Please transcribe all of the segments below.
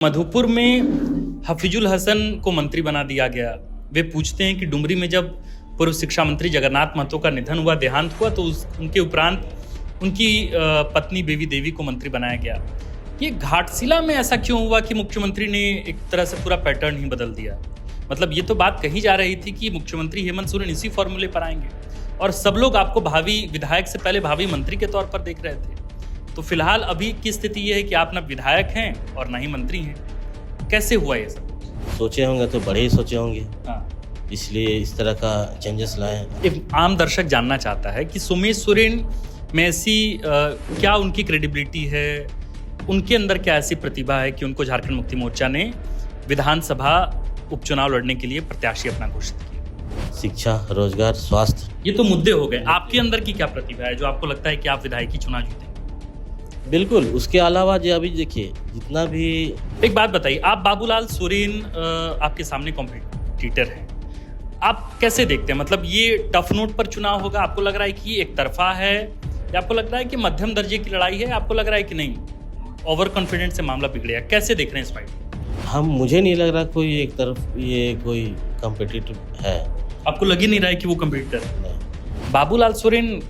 मधुपुर में हफीजुल हसन को मंत्री बना दिया गया। वे पूछते हैं कि डुमरी में जब पूर्व शिक्षा मंत्री जगन्नाथ महतो का निधन हुआ, देहांत हुआ, तो उनके उपरांत उनकी पत्नी बेबी देवी को मंत्री बनाया गया। ये घाटशिला में ऐसा क्यों हुआ कि मुख्यमंत्री ने एक तरह से पूरा पैटर्न ही बदल दिया? मतलब ये तो बात कही जा रही थी कि मुख्यमंत्री हेमंत सोरेन इसी फॉर्मूले पर आएंगे और सब लोग आपको भावी विधायक से पहले भावी मंत्री के तौर पर देख रहे थे। तो फिलहाल अभी की स्थिति ये है कि आप ना विधायक हैं और ना ही मंत्री हैं। कैसे हुआ ये सब? सोचे होंगे तो बड़े ही सोचे होंगे, हाँ। इसलिए इस तरह का चेंजेस लाए। एक आम दर्शक जानना चाहता है कि सोमेश सोरेन में ऐसी क्या उनकी क्रेडिबिलिटी है, उनके अंदर क्या ऐसी प्रतिभा है कि उनको झारखंड मुक्ति मोर्चा ने विधानसभा उपचुनाव लड़ने के लिए प्रत्याशी अपना घोषित किया? शिक्षा, रोजगार, स्वास्थ्य, ये तो मुद्दे हो गए। आपके अंदर की क्या प्रतिभा है जो आपको लगता है कि आप विधायकी चुनाव जीतेंगे? बिल्कुल। उसके अलावा जो अभी देखिए जितना भी। एक बात बताइए, आप बाबूलाल सोरेन आपके सामने कॉम्पिटिटर हैं, आप कैसे देखते हैं? मतलब ये टफ नोट पर चुनाव होगा? आपको लग रहा है कि एक तरफा है, या आपको लग रहा है कि मध्यम दर्जे की लड़ाई है? आपको लग रहा है कि नहीं ओवर कॉन्फिडेंस से मामला बिगड़ेगा? कैसे देख रहे हैं इस फाइट? मुझे नहीं लग रहा कोई एक तरफ ये कोई कॉम्पिटिटिव है। आपको लग ही नहीं रहा है कि वो कॉम्पिटिटर है? नहीं। बाबूलाल सोरेन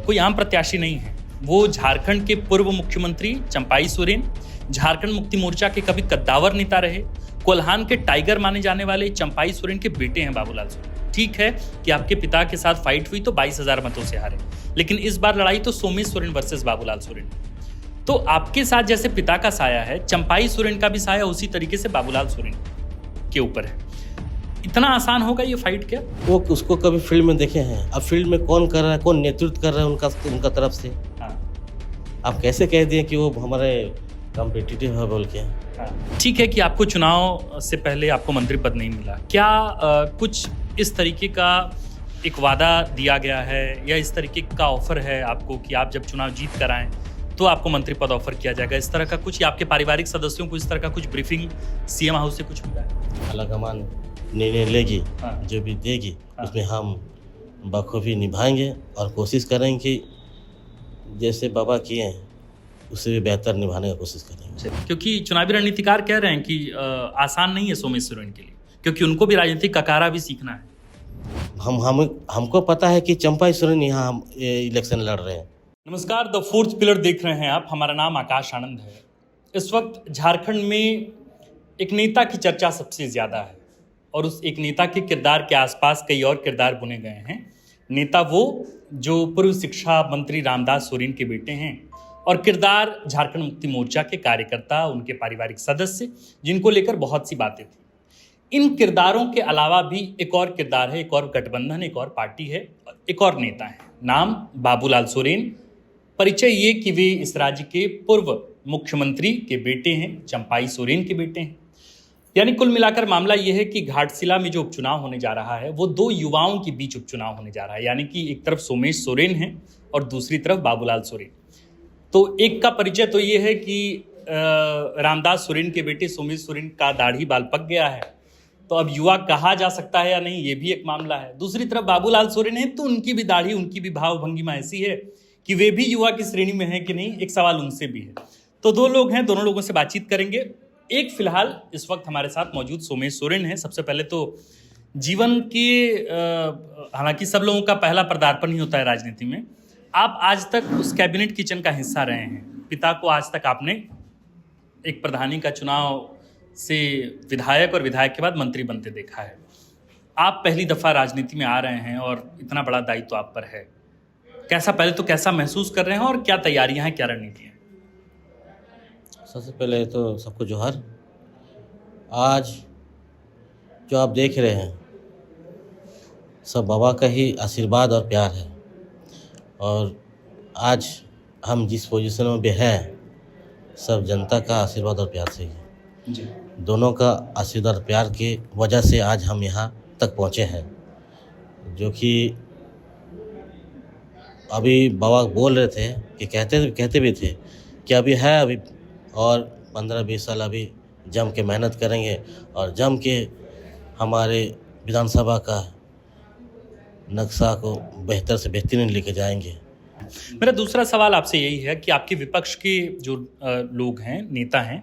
कोई आम प्रत्याशी नहीं है। वो झारखंड के पूर्व मुख्यमंत्री चंपाई सोरेन, झारखंड मुक्ति मोर्चा के कभी कद्दावर नेता रहे, कोल्हान के टाइगर माने जाने वाले चंपाई सोरेन के बेटे हैं बाबूलाल सोरेन। ठीक है कि आपके पिता के साथ फाइट हुई तो 22,000 मतों से हारे, लेकिन इस बार लड़ाई तो सोमेश सोरेन वर्सेस बाबूलाल सोरेन। तो आपके साथ जैसे पिता का साया है, चंपाई सोरेन का भी साया उसी तरीके से बाबूलाल सोरेन के ऊपर है। इतना आसान होगा ये फाइट क्या? वो उसको कभी फील्ड में देखे हैं? अब फील्ड में कौन कर रहा है, कौन नेतृत्व कर रहा है उनका तरफ से? हाँ। आप कैसे कह दिए कि वो हमारे कॉम्पिटिटिव है बोल के? हाँ। ठीक है कि आपको चुनाव से पहले आपको मंत्री पद नहीं मिला, क्या कुछ इस तरीके का एक वादा दिया गया है या इस तरीके का ऑफर है आपको कि आप जब चुनाव जीत कर आएं तो आपको मंत्री पद ऑफर किया जाएगा? इस तरह का कुछ, या आपके पारिवारिक सदस्यों को इस तरह का कुछ ब्रीफिंग सीएम हाउस से कुछ मिला है? आलाकमान निर्णय लेगी, हाँ। जो भी देगी, हाँ। उसमें हम बखूबी निभाएंगे और कोशिश करेंगे कि जैसे बाबा किए हैं उससे भी बेहतर निभाने की कोशिश करेंगे। क्योंकि चुनावी रणनीतिकार कह रहे हैं कि आसान नहीं है सोमेश सोरेन के लिए, क्योंकि उनको भी राजनीतिक ककारा भी सीखना है। हमको पता है कि चंपाई सोरेन यहाँ हम इलेक्शन लड़ रहे हैं। नमस्कार, द फोर्थ पिलर देख रहे हैं आप। हमारा नाम आकाश आनंद है। इस वक्त झारखंड में एक नेता की चर्चा सबसे ज़्यादा है और उस एक नेता के किरदार के आसपास कई और किरदार बुने गए हैं। नेता वो जो पूर्व शिक्षा मंत्री रामदास सोरेन के बेटे हैं, और किरदार झारखंड मुक्ति मोर्चा के कार्यकर्ता, उनके पारिवारिक सदस्य, जिनको लेकर बहुत सी बातें थी। इन किरदारों के अलावा भी एक और किरदार है, एक और गठबंधन, एक और पार्टी है, एक और नेता है। नाम बाबूलाल सोरेन। परिचय ये कि वे इस राज्य के पूर्व मुख्यमंत्री के बेटे हैं, चंपाई सोरेन के बेटे हैं। यानी कुल मिलाकर मामला यह है कि घाटशिला में जो उपचुनाव होने जा रहा है वो दो युवाओं के बीच उपचुनाव होने जा रहा है। यानी कि एक तरफ सोमेश सोरेन है और दूसरी तरफ बाबूलाल सोरेन। तो एक का परिचय तो ये है कि रामदास सोरेन के बेटे सोमेश सोरेन का दाढ़ी बाल पक गया है, तो अब युवा कहा जा सकता है या नहीं, ये भी एक मामला है। दूसरी तरफ बाबूलाल सोरेन है तो उनकी भी दाढ़ी, उनकी भी भाव भंगिमा ऐसी है कि वे भी युवा की श्रेणी में है कि नहीं, एक सवाल उनसे भी है। तो दो लोग हैं, दोनों लोगों से बातचीत करेंगे। एक फिलहाल इस वक्त हमारे साथ मौजूद सोमेश सोरेन है। सबसे पहले तो जीवन के हालांकि सब लोगों का पहला पदार्पण ही होता है राजनीति में। आप आज तक उस कैबिनेट किचन का हिस्सा रहे हैं। पिता को आज तक आपने एक प्रधानी का चुनाव से विधायक और विधायक के बाद मंत्री बनते देखा है। आप पहली दफ़ा राजनीति में आ रहे हैं और इतना बड़ा दायित्व आप पर है। पहले तो कैसा महसूस कर रहे हैं और क्या तैयारियां हैं, क्या रणनीति है? सबसे पहले तो सबको जोहार। आज जो आप देख रहे हैं सब बाबा का ही आशीर्वाद और प्यार है, और आज हम जिस पोजीशन में भी हैं सब जनता का आशीर्वाद और प्यार से ही जी। दोनों का आशीर्वाद और प्यार की वजह से आज हम यहाँ तक पहुँचे हैं। जो कि अभी बाबा बोल रहे थे कि कहते भी थे कि अभी है, अभी और 15-20 साल अभी जम के मेहनत करेंगे और जम के हमारे विधानसभा का नक्शा को बेहतर से बेहतरीन लेके जाएंगे। मेरा दूसरा सवाल आपसे यही है कि आपके विपक्ष के जो लोग हैं, नेता हैं,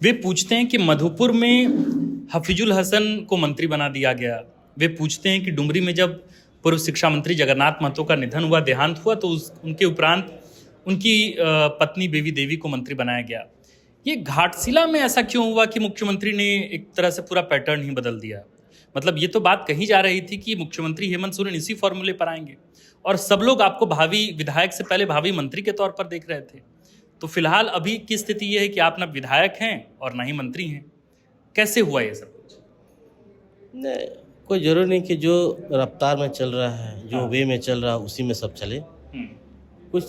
वे पूछते हैं कि मधुपुर में हफीजुल हसन को मंत्री बना दिया गया। वे पूछते हैं कि डुमरी में जब पूर्व शिक्षा मंत्री जगन्नाथ महतो का निधन हुआ, देहांत हुआ, तो उनके उपरांत उनकी पत्नी बेबी देवी को मंत्री बनाया गया। ये घाटशिला में ऐसा क्यों हुआ कि मुख्यमंत्री ने एक तरह से पूरा पैटर्न ही बदल दिया? मतलब ये तो बात कही जा रही थी कि मुख्यमंत्री हेमंत सोरेन इसी फॉर्मूले पर आएंगे और सब लोग आपको भावी विधायक से पहले भावी मंत्री के तौर पर देख रहे थे। तो फिलहाल अभी की स्थिति ये है कि आप ना विधायक हैं और ना ही मंत्री हैं। कैसे हुआ ये सब कुछ? नहीं, कोई जरूरी नहीं कि जो रफ्तार में चल रहा है, जो वे में चल रहा है, उसी में सब चले। कुछ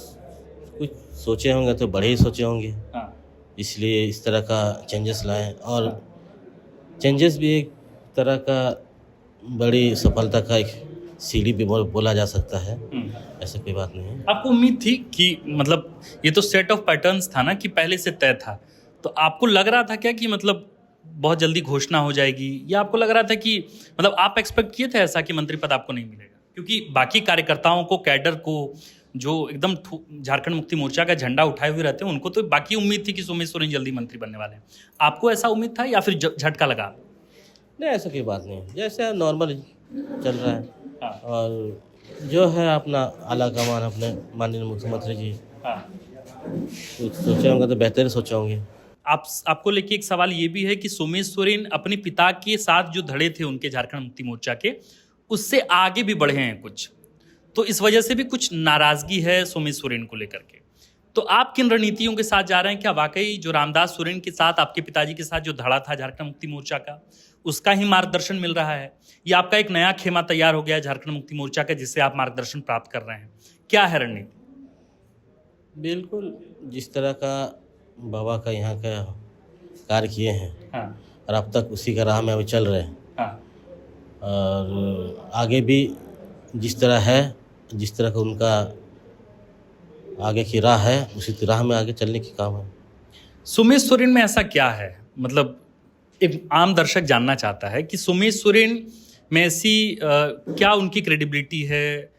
कुछ सोचे होंगे तो बड़े ही सोचे होंगे, इसलिए इस तरह का चेंजेस लाए। और चेंजेस भी एक तरह का बड़ी सफलता का एक सीढ़ी भी बोला जा सकता है, ऐसा कोई बात नहीं है। आपको उम्मीद थी कि मतलब ये तो सेट ऑफ पैटर्न्स था ना कि पहले से तय था, तो आपको लग रहा था क्या कि मतलब बहुत जल्दी घोषणा हो जाएगी, या आपको लग रहा था कि मतलब आप एक्सपेक्ट किए थे ऐसा कि मंत्री पद आपको नहीं मिलेगा? क्योंकि बाकी कार्यकर्ताओं को, कैडर को, जो एकदम झारखंड मुक्ति मोर्चा का झंडा उठाए हुए रहते हैं, उनको तो बाकी उम्मीद थी कि सोमेश सोरेन जल्दी मंत्री बनने वाले हैं। आपको ऐसा उम्मीद था या फिर झटका लगा? नहीं, ऐसा कोई बात नहीं, जैसे नॉर्मल चल रहा है। और जो है अपना आला कमान अपने माननीय मुख्यमंत्री जी कुछ सोचे होंगे तो बेहतर ही सोचे होंगे। आपको लेके एक सवाल ये भी है कि सोमेश सोरेन अपने पिता के साथ जो धड़े थे उनके झारखंड मुक्ति मोर्चा के, उससे आगे भी बढ़े हैं कुछ, तो इस वजह से भी कुछ नाराजगी है सोमेश सोरेन को लेकर के। तो आप किन रणनीतियों के साथ जा रहे हैं? क्या वाकई जो रामदास सोरेन के साथ, आपके पिताजी के साथ जो धड़ा था झारखंड मुक्ति मोर्चा का, उसका ही मार्गदर्शन मिल रहा है, या आपका एक नया खेमा तैयार हो गया है झारखंड मुक्ति मोर्चा का जिससे आप मार्गदर्शन प्राप्त कर रहे हैं? क्या है रणनीति? बिल्कुल जिस तरह का बाबा का यहाँ का कार्य किए हैं, और अब तक उसी का राह में अभी चल रहे हैं। और आगे भी जिस तरह है, जिस तरह का उनका आगे की राह है, उसी राह में आगे चलने की काम है। सोमेश सोरेन में ऐसा क्या है, मतलब एक आम दर्शक जानना चाहता है कि सोमेश सोरेन में ऐसी क्या उनकी क्रेडिबिलिटी है,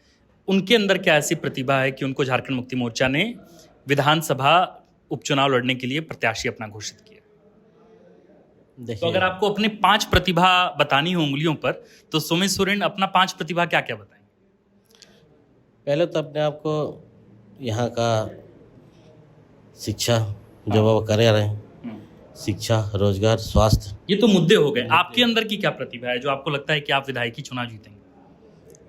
उनके अंदर क्या ऐसी प्रतिभा है कि उनको झारखंड मुक्ति मोर्चा ने विधानसभा उपचुनाव लड़ने के लिए प्रत्याशी अपना घोषित किया? तो अगर आपको अपने 5 प्रतिभा बतानी हो उंगलियों पर, तो सोमेश सोरेन अपना 5 प्रतिभा क्या क्या बताएंगे? पहले तो अपने आप को यहाँ का शिक्षा जो वो कर रहे हैं, शिक्षा, रोजगार, स्वास्थ्य, ये तो मुद्दे हो गए। आपके अंदर की क्या प्रतिभा है जो आपको लगता है कि आप विधायकी चुनाव जीतेंगे?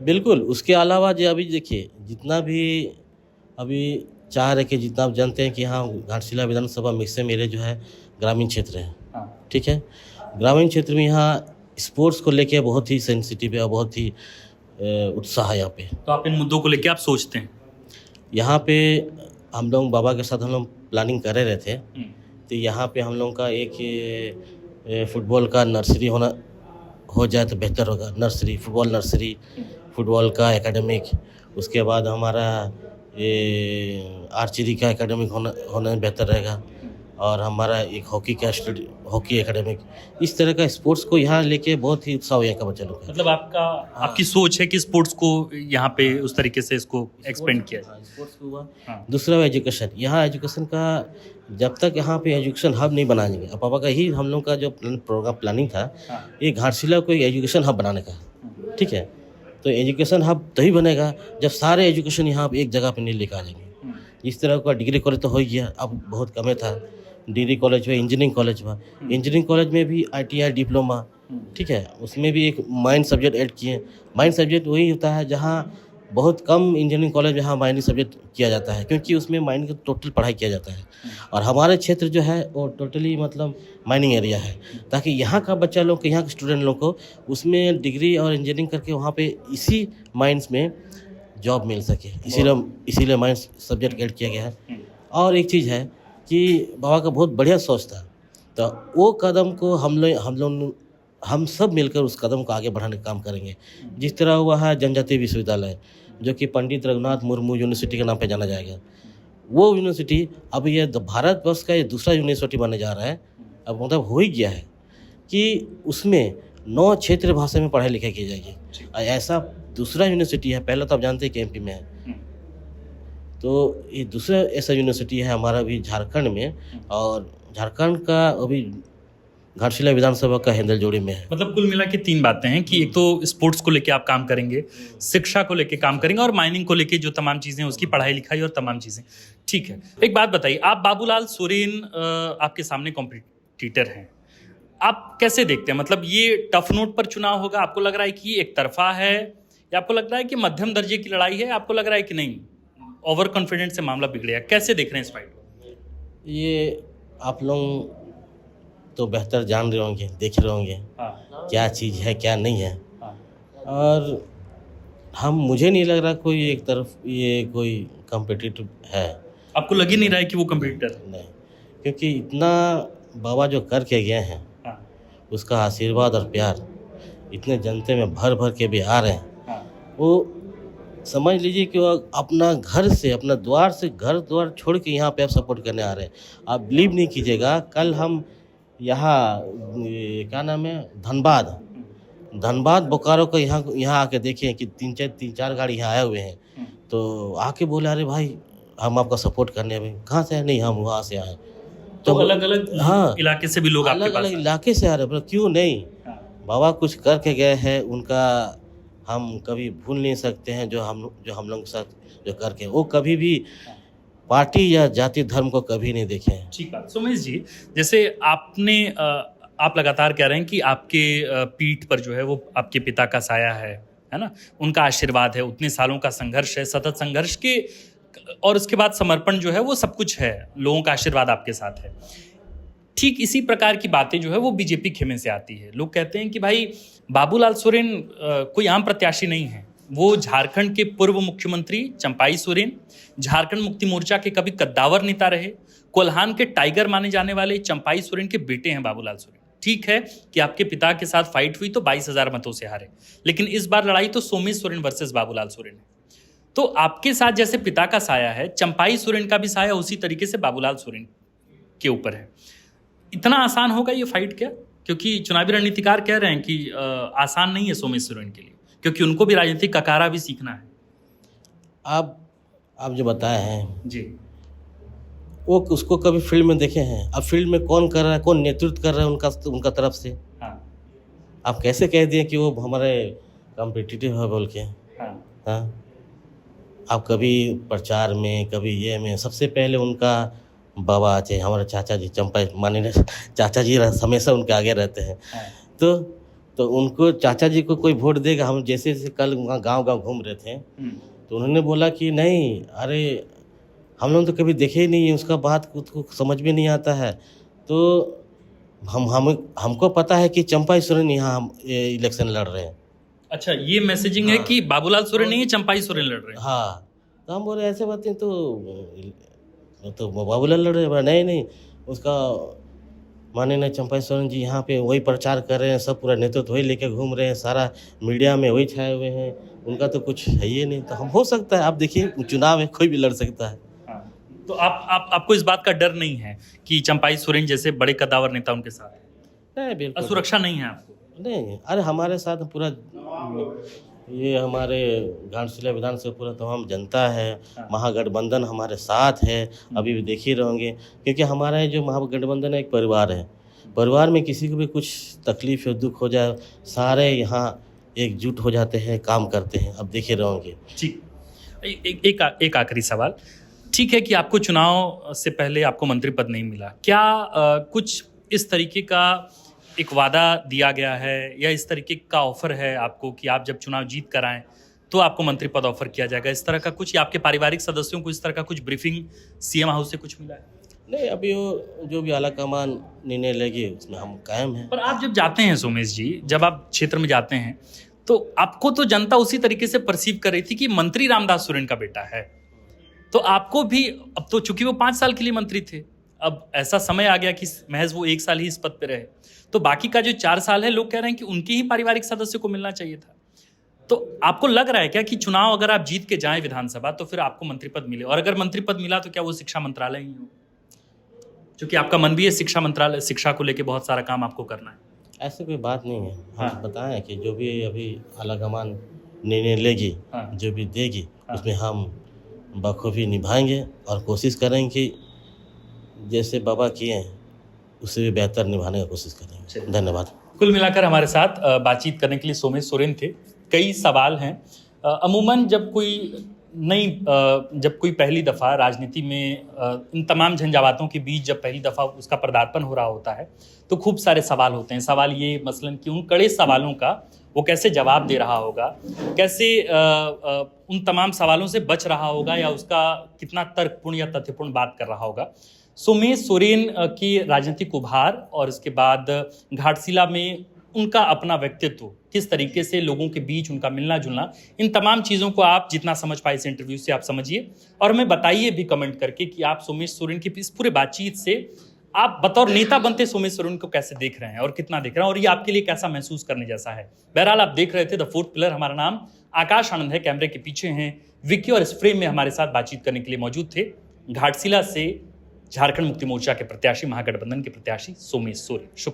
बिल्कुल, उसके अलावा जो अभी देखिए, जितना भी अभी चाह रहे कि जितना आप जानते हैं कि हाँ घाटशिला विधानसभा में से मेरे जो है ग्रामीण क्षेत्र है, ठीक है। ग्रामीण क्षेत्र में यहाँ स्पोर्ट्स को लेके बहुत ही सेंसिटिव है और बहुत ही उत्साह है यहाँ पे। तो आप इन मुद्दों को लेके आप सोचते हैं? यहाँ पे हम लोग बाबा के साथ हम लोग प्लानिंग कर रहे थे, तो यहाँ पे हम लोग का एक फुटबॉल का नर्सरी हो जाए तो बेहतर होगा। नर्सरी, फुटबॉल नर्सरी, फुटबॉल का एकेडमिक, उसके बाद हमारा ये आर्चरी का एकेडमिक होना बेहतर रहेगा, और हमारा एक हॉकी एकेडमिक, इस तरह का स्पोर्ट्स को यहाँ लेके बहुत ही उत्साह यहाँ का बच्चा लोग। मतलब आपकी सोच है कि स्पोर्ट्स को यहाँ पे उस तरीके से इसको एक्सपेंड किया जाए। स्पोर्ट्स को हुआ। दूसरा एजुकेशन, यहाँ एजुकेशन का जब तक यहाँ पे एजुकेशन हब नहीं बनाएंगे, पापा का ही हम लोग का जो प्लानिंग था, ये घाटशिला को एक एजुकेशन हब बनाने का, ठीक है। तो एजुकेशन हब तभी बनेगा जब सारे एजुकेशन यहाँ एक जगह पे नहीं लेकर आ जाएंगे। इस तरह का डिग्री कॉलेज तो हो गया, अब बहुत कम था। डिग्री कॉलेज में, इंजीनियरिंग कॉलेज में, इंजीनियरिंग कॉलेज में भी ITI डिप्लोमा, ठीक है, उसमें भी एक माइंड सब्जेक्ट ऐड किए। माइंड सब्जेक्ट वही होता है जहाँ बहुत कम इंजीनियरिंग कॉलेज में माइनिंग सब्जेक्ट किया जाता है, क्योंकि उसमें माइनिंग की टोटल पढ़ाई किया जाता है। और हमारे क्षेत्र जो है वो टोटली मतलब माइनिंग एरिया है, ताकि यहाँ का बच्चा लोग को, यहाँ के स्टूडेंट लोग को उसमें डिग्री और इंजीनियरिंग करके वहाँ पे इसी माइंस में जॉब मिल सके, इसीलिए माइंस सब्जेक्ट ऐड किया गया है। और एक चीज़ है कि बाबा का बहुत बढ़िया सोच था, तो वो कदम को हम सब मिलकर उस कदम को आगे बढ़ाने का काम करेंगे। जिस तरह हुआ है जनजातीय विश्वविद्यालय, जो कि पंडित रघुनाथ मुर्मू यूनिवर्सिटी के नाम पे जाना जाएगा, वो यूनिवर्सिटी अब ये भारतवर्ष का ये दूसरा यूनिवर्सिटी बनने जा रहा है। अब मतलब हो ही गया है कि उसमें 9 क्षेत्रीय भाषा में पढ़ाई लिखाई की जाएगी। ऐसा दूसरा यूनिवर्सिटी है, पहले तो आप जानते हैं कि MP में है, तो ये दूसरा ऐसा यूनिवर्सिटी है हमारा भी झारखंड में, और झारखंड का अभी घाटशिला विधानसभा का हैंडल जोड़ी में है। मतलब कुल मिला के 3 बातें हैं कि एक तो स्पोर्ट्स को लेके आप काम करेंगे, शिक्षा को लेके काम करेंगे और माइनिंग को लेके जो तमाम चीज़ें उसकी पढ़ाई लिखाई और तमाम चीज़ें। ठीक है, एक बात बताइए, आप बाबूलाल सोरेन आपके सामने कॉम्पिटिटर हैं, आप कैसे देखते हैं? मतलब ये टफ नोट पर चुनाव होगा, आपको लग रहा है कि एक तरफा है, या आपको लग रहा है कि मध्यम दर्जे की लड़ाई है, आपको लग रहा है कि नहीं ओवर कॉन्फिडेंस से मामला बिगड़ेगा? कैसे देख रहे हैं इस फाइट को? ये आप लोग तो बेहतर जान रहे होंगे, देख रहे होंगे हाँ क्या चीज़ है क्या नहीं है। हाँ और मुझे नहीं लग रहा कोई एक तरफ ये कोई कॉम्पिटिटिव है। आपको लग ही नहीं रहा है कि वो कम्पिटिटर? नहीं, क्योंकि इतना बाबा जो करके गए हैं, हाँ उसका आशीर्वाद और प्यार इतने जनते में भर भर के भी आ रहे हैं। हाँ वो समझ लीजिए कि वो अपना घर से, अपना द्वार से, घर द्वार छोड़ के यहाँ पे आप सपोर्ट करने आ रहे हैं। आप बिलीव नहीं कीजिएगा, कल हम यहाँ क्या नाम है, धनबाद बोकारो को यहाँ आके देखे कि तीन चार गाड़ी यहाँ आए हुए हैं। तो आके बोले अरे भाई हम आपका सपोर्ट करने आए। कहाँ से आए? नहीं, हम वहाँ से आए। तो अलग अलग हाँ, इलाके से भी लोग आपके अलग पास अलग इलाके से आ रहे हैं। क्यों नहीं, बाबा कुछ करके गए हैं, उनका हम कभी भूल नहीं सकते हैं। जो हम लोग के साथ जो करके, वो कभी भी पार्टी या जाति धर्म को कभी नहीं देखे हैं। ठीक बात। सुमेश जी, जैसे आप लगातार कह रहे हैं कि आपके पीठ पर जो है वो आपके पिता का साया है ना, उनका आशीर्वाद है, उतने सालों का संघर्ष है, सतत संघर्ष के, और उसके बाद समर्पण जो है वो सब कुछ है, लोगों का आशीर्वाद आपके साथ है। ठीक इसी प्रकार की बातें जो है वो बीजेपी खेमे से आती है। लोग कहते हैं कि भाई बाबूलाल सोरेन कोई आम प्रत्याशी नहीं है, वो झारखंड के पूर्व मुख्यमंत्री चंपाई सोरेन, झारखंड मुक्ति मोर्चा के कभी कद्दावर नेता रहे, कोल्हान के टाइगर माने जाने वाले चंपाई सोरेन के बेटे हैं बाबूलाल सोरेन। ठीक है कि आपके पिता के साथ फाइट हुई तो 22,000 मतों से हारे, लेकिन इस बार लड़ाई तो सोमेश सोरेन वर्सेस बाबूलाल सोरेन है। तो आपके साथ जैसे पिता का साया है, चंपाई सोरेन का भी साया उसी तरीके से बाबूलाल सोरेन के ऊपर है। इतना आसान होगा ये फाइट क्या? क्योंकि चुनावी रणनीतिकार कह रहे हैं कि आसान नहीं है सोमेश सोरेन के लिए, क्योंकि उनको भी राजनीतिक ककारा भी सीखना है। आप जो बताए हैं जी, वो उसको कभी फील्ड में देखे हैं? अब फील्ड में कौन कर रहा है, कौन नेतृत्व कर रहा है उनका तरफ से? हाँ आप कैसे कह दिए कि वो हमारे कॉम्पिटिटिव है बोल के? हाँ हाँ, आप कभी प्रचार में, कभी ये में, सबसे पहले उनका बाबा चाहे हमारे चाचा जी, चंपा माननीय चाचा जी हमेशा उनके आगे रहते हैं। हाँ तो उनको, चाचा जी को कोई वोट देगा? हम जैसे कल वहाँ गांव घूम रहे थे, तो उन्होंने बोला कि नहीं, अरे हम लोग तो कभी देखे ही नहीं है, उसका बात को समझ में नहीं आता है। तो हमको पता है कि चंपाई सोरेन यहाँ इलेक्शन लड़ रहे हैं। अच्छा, ये मैसेजिंग है कि बाबूलाल सोरेन नहीं है, चंपाई सोरेन लड़ रहे हैं। हाँ, तो हम बोले ऐसे बातें तो बाबूलाल लड़ रहे हैं। नहीं, उसका माननीय चंपाई सोरेन जी यहाँ पे वही प्रचार कर रहे हैं, सब पूरा नेतृत्व वही लेके घूम रहे हैं, सारा मीडिया में वही छाए हुए हैं, उनका तो कुछ है ही नहीं। तो हम, हो सकता है, आप देखिए चुनाव में कोई भी लड़ सकता है। तो आपको इस बात का डर नहीं है कि चंपाई सोरेन जैसे बड़े कद्दावर नेता उनके साथ है? नहीं, बिल्कुल सुरक्षा नहीं है आपको? नहीं, अरे हमारे साथ पूरा ये हमारे घाटशिला विधानसभा पूरा तमाम जनता है, महागठबंधन हमारे साथ है। अभी भी देख ही रहोगे, क्योंकि हमारा ये जो महागठबंधन है एक परिवार है। परिवार में किसी को भी कुछ तकलीफ या दुख हो जाए, सारे यहाँ एकजुट हो जाते हैं, काम करते हैं। अब देखे रहोगे। ठीक, एक आखिरी सवाल। ठीक है कि आपको चुनाव से पहले आपको मंत्री पद नहीं मिला, क्या कुछ इस तरीके का एक वादा दिया गया है या इस तरीके का ऑफर है आपको कि आप जब चुनाव जीत कर आएँ तो आपको मंत्री पद ऑफर किया जाएगा, इस तरह का कुछ, या आपके पारिवारिक सदस्यों को इस तरह का कुछ ब्रीफिंग सीएम हाउस से कुछ मिला है? नहीं, अभी वो जो भी आलाकमान निर्णय लेगी उसमें हम कायम हैं। पर आप जब जाते हैं सोमेश जी, जब आप क्षेत्र में जाते हैं तो आपको तो जनता उसी तरीके से परसीव कर रही थी कि मंत्री रामदास सोरेन का बेटा है, तो आपको भी, अब तो चूंकि वो 5 साल के लिए मंत्री थे, अब ऐसा समय आ गया कि महज वो 1 साल ही इस पद पे रहे, तो बाकी का जो 4 साल है लोग कह रहे हैं कि उनके ही पारिवारिक सदस्य को मिलना चाहिए था। तो आपको लग रहा है क्या कि चुनाव अगर आप जीत के जाएं विधानसभा तो फिर आपको मंत्री पद मिले, और अगर मंत्री पद मिला तो क्या वो शिक्षा मंत्रालय ही हो? क्योंकि आपका मन भी है शिक्षा मंत्रालय, शिक्षा को लेके बहुत सारा काम आपको करना है। ऐसे कोई बात नहीं है। हाँ। हम बताएं कि जो भी अभी आलाकमान निर्णय लेगी, हाँ। जो भी देगी, हाँ। उसमें हम बखूबी निभाएंगे और कोशिश करेंगे कि जैसे बाबा किए हैं उससे भी बेहतर निभाने की कोशिश करेंगे। धन्यवाद। कुल मिलाकर हमारे साथ बातचीत करने के लिए सोमेश सोरेन थे। कई सवाल हैं। अमूमन जब कोई पहली दफ़ा राजनीति में इन तमाम झंझावातों के बीच जब पहली दफ़ा उसका पदार्पण हो रहा होता है तो खूब सारे सवाल होते हैं। सवाल ये मसलन कि उन कड़े सवालों का वो कैसे जवाब दे रहा होगा, कैसे उन तमाम सवालों से बच रहा होगा, या उसका कितना तर्कपूर्ण या तथ्यपूर्ण बात कर रहा होगा। सोमेश सोरेन की राजनीतिक उभार और इसके बाद घाटशिला में उनका अपना व्यक्तित्व, किस तरीके से लोगों के बीच उनका मिलना जुलना, इन तमाम चीज़ों को आप जितना समझ पाए इस इंटरव्यू से आप समझिए और हमें बताइए भी कमेंट करके कि आप सोमेश सोरेन की इस पूरे बातचीत से आप बतौर नेता बनते सोमेश सोरेन को कैसे देख रहे हैं और कितना देख रहे हैं और ये आपके लिए कैसा महसूस करने जैसा है। बहरहाल आप देख रहे थे द फोर्थ पिलर। हमारा नाम आकाश आनंद है। कैमरे के पीछे हैं विक्की और इस फ्रेम में हमारे साथ बातचीत करने के लिए मौजूद थे घाटशिला से झारखंड मुक्ति मोर्चा के प्रत्याशी, महागठबंधन के प्रत्याशी सोमेश सोरेन। शुक्रिया।